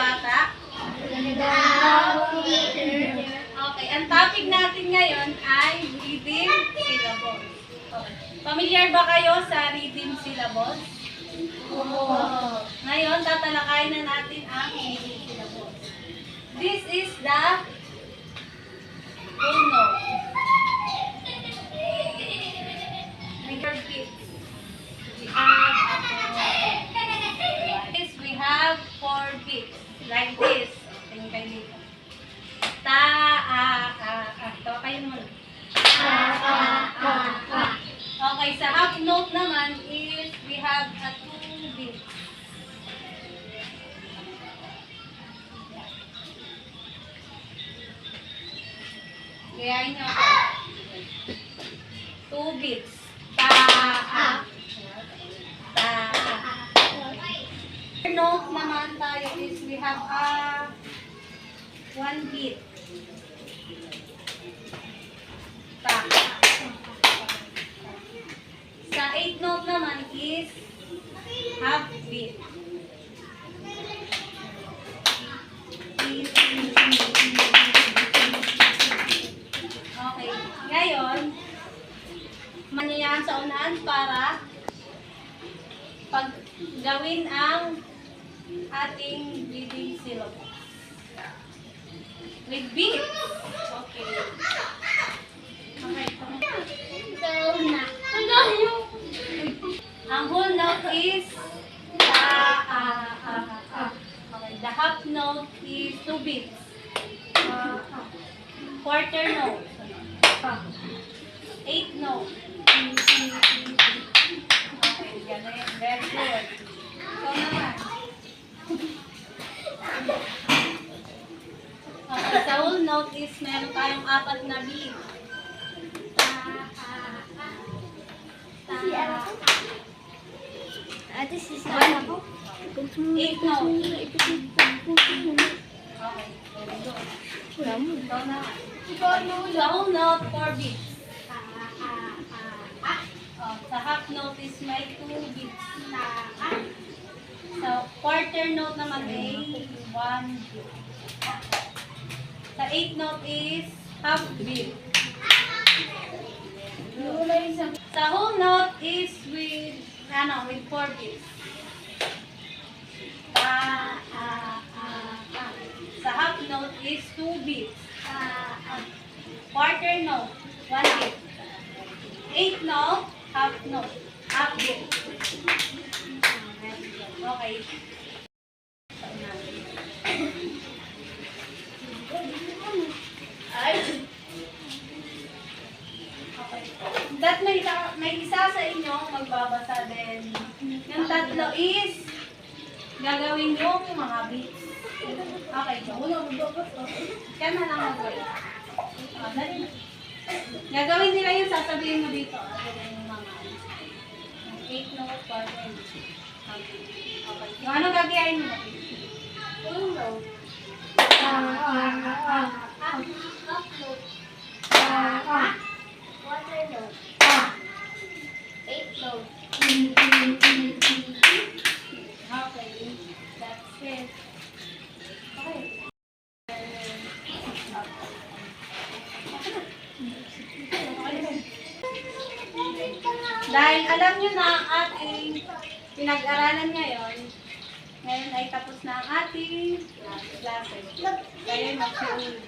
bata? Okay, ang topic natin ngayon ay reading syllables. Okay. Familiar ba kayo sa reading syllables? Oo. Ngayon, tatalakayin na natin ang reading syllables. This is the full note. We have four beats. Like this. Tingin kayo dito. Ta, a, a, a. Tawa kayo muna. Ta, a, a, a. Okay, sa half note naman is we have a two beats. Gayahin nyo ako. Two beats. Ta, a. Ta, a. Note naman tayo is we have a one beat. Ta. Sa 8 note naman is half beat. Okay. Ngayon, manyayahan sa unahan para pag gawin ang ating reading syllable. With beat. Okay. Ang whole note is okay. The half note is 2 beats. Quarter note. 8 note. Okay, ganun. Very good. So naman. Okay, sa whole note is meron tayong 4 na beat. This is 8 note. Okay, very good. Ikaw na. Sa whole note, 4 beats. Sa half note is may 2 beats. Sa quarter note naman ay 1 beat. Sa 8 note is half beat. Sa whole note is with 4 beats. Sa half note is 2 beats. Quarter note, 1 beat. 8 note, half note, half beat. Okay. That may isa sa inyo magbabasa din. Yung tatlo is gagawin yung mga beats. Okay, so kaya na lang mag-wait. Gagawin nila yung sasabihin mo dito. Yung mga 8 note, 4 note. Okay. Yung ano gagayain mo? Full note. Half note. Quarter note. 8 note. Okay. That's it. Okay. Dahil alam nyo na ang ating pinag-aralan ngayon ay tapos na ang ating klase. Kaya mag-uwi.